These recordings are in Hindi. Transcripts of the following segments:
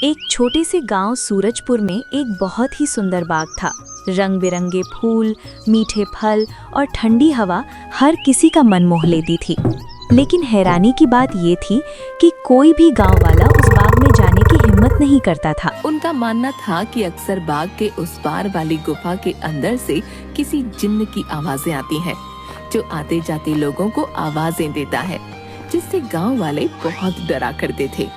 एक छोटे से गांव सूरजपुर में एक बहुत ही सुंदर बाग था। रंग बिरंगे फूल, मीठे फल और ठंडी हवा हर किसी का मन मोह लेती थी। लेकिन हैरानी की बात ये थी कि कोई भी गांव वाला उस बाग में जाने की हिम्मत नहीं करता था। उनका मानना था कि अक्सर बाग के उस पार वाली गुफा के अंदर से किसी जिन्न की आवाजें आती हैं, जो आते जाते लोगों को आवाजें देता है, जिससे गांव वाले बहुत डरा करते थे।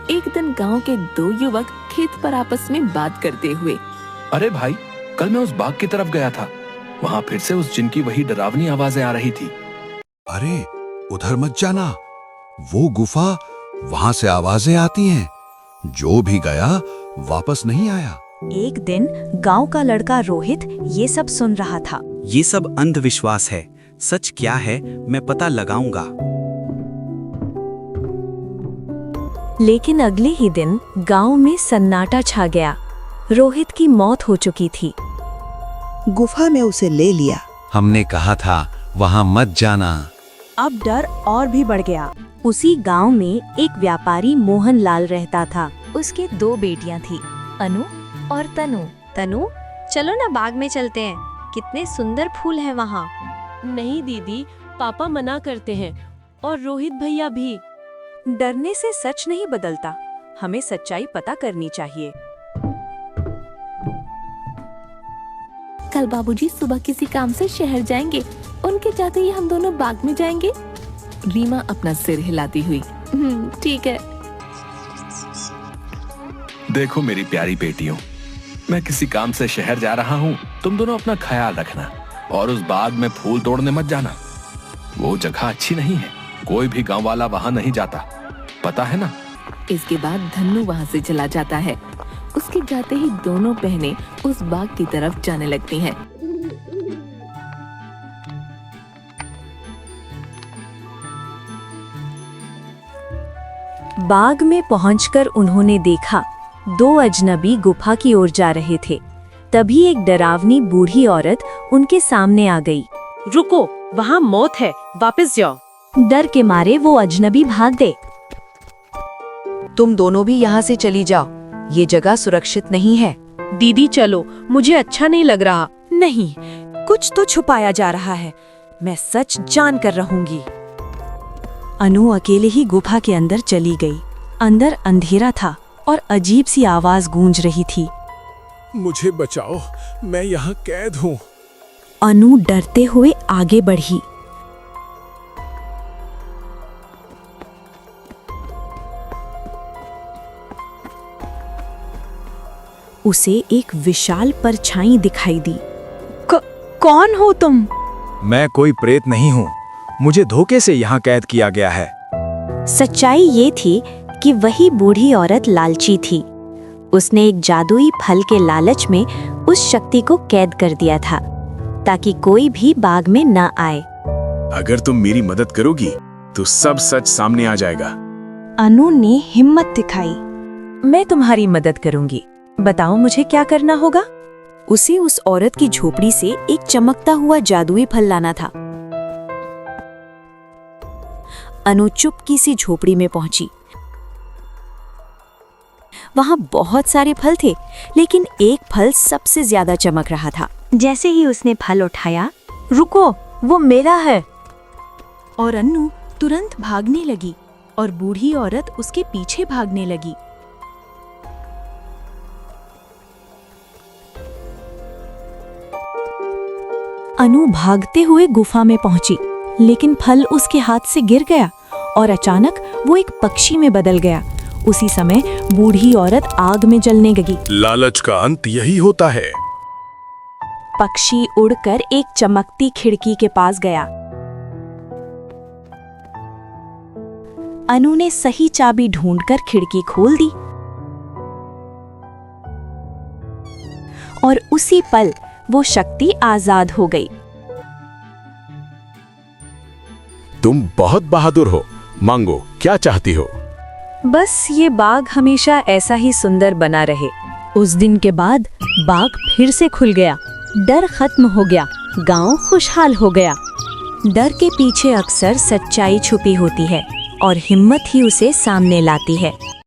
एक दिन गांव के दो युवक खेत पर आपस में बात करते हुए, अरे भाई, कल मैं उस बाग की तरफ गया था। वहाँ फिर से उस जिन की वही डरावनी आवाजें आ रही थी। अरे उधर मत जाना, वो गुफा, वहाँ से आवाजें आती हैं। जो भी गया वापस नहीं आया। एक दिन गांव का लड़का रोहित ये सब सुन रहा था। ये सब अंधविश्वास है, सच क्या है मैं पता लगाऊंगा। लेकिन अगले ही दिन गांव में सन्नाटा छा गया। रोहित की मौत हो चुकी थी। गुफा में उसे ले लिया। हमने कहा था वहाँ मत जाना। अब डर और भी बढ़ गया। उसी गांव में एक व्यापारी मोहन लाल रहता था। उसके दो बेटियां थी, अनु और तनु। तनु, चलो ना बाग में चलते हैं, कितने सुंदर फूल हैं वहाँ। नहीं दीदी, पापा मना करते हैं और रोहित भैया भी। डरने से सच नहीं बदलता, हमें सच्चाई पता करनी चाहिए। कल बाबूजी सुबह किसी काम से शहर जाएंगे, उनके जाते ही हम दोनों बाग में जाएंगे। रीमा अपना सिर हिलाती हुई, ठीक है। देखो मेरी प्यारी बेटियों, मैं किसी काम से शहर जा रहा हूँ। तुम दोनों अपना ख्याल रखना और उस बाग में फूल तोड़ने मत जाना। वो जगह अच्छी नहीं है, कोई भी गांव वाला वहाँ नहीं जाता, पता है ना। इसके बाद धन्नू वहाँ से चला जाता है। उसके जाते ही दोनों बहनें उस बाग की तरफ जाने लगती हैं। बाग में पहुंचकर उन्होंने देखा दो अजनबी गुफा की ओर जा रहे थे। तभी एक डरावनी बूढ़ी औरत उनके सामने आ गई। रुको, वहाँ मौत है, वापस जाओ। डर के मारे वो अजनबी भाग गए। तुम दोनों भी यहाँ से चली जाओ, ये जगह सुरक्षित नहीं है। दीदी चलो, मुझे अच्छा नहीं लग रहा। नहीं, कुछ तो छुपाया जा रहा है, मैं सच जान कर रहूंगी। अनु अकेले ही गुफा के अंदर चली गई। अंदर अंधेरा था और अजीब सी आवाज गूंज रही थी। मुझे बचाओ, मैं यहाँ कैद हूँ। अनु डरते हुए आगे बढ़ी। उसे एक विशाल परछाई दिखाई दी। कौन हो तुम? मैं कोई प्रेत नहीं हूँ, मुझे धोखे से यहाँ कैद किया गया है। सच्चाई ये थी कि वही बूढ़ी औरत लालची थी। उसने एक जादुई फल के लालच में उस शक्ति को कैद कर दिया था, ताकि कोई भी बाग में न आए। अगर तुम मेरी मदद करोगी तो सब सच सामने आ जाएगा। अनु ने हिम्मत दिखाई। मैं तुम्हारी मदद करूंगी, बताओ मुझे क्या करना होगा। उसे उस औरत की झोपड़ी से एक चमकता हुआ जादुई फल लाना था। अनु चुपकी सी झोपड़ी में पहुंची। वहां बहुत सारे फल थे, लेकिन एक फल सबसे ज्यादा चमक रहा था। जैसे ही उसने फल उठाया, रुको, वो मेरा है। और अनु तुरंत भागने लगी और बूढ़ी औरत उसके पीछे भागने लगी। अनु भागते हुए गुफा में पहुंची, लेकिन फल उसके हाथ से गिर गया और अचानक वो एक पक्षी में बदल गया। उसी समय बूढ़ी औरत आग में जलने लगी। लालच का अंत यही होता है। पक्षी उड़कर एक चमकती खिड़की के पास गया। अनु ने सही चाबी ढूंढकर खिड़की खोल दी और उसी पल वो शक्ति आजाद हो गई। तुम बहुत बहादुर हो, मांगो क्या चाहती हो। बस ये बाग हमेशा ऐसा ही सुंदर बना रहे। उस दिन के बाद बाग फिर से खुल गया। डर खत्म हो गया, गांव खुशहाल हो गया। डर के पीछे अक्सर सच्चाई छुपी होती है और हिम्मत ही उसे सामने लाती है।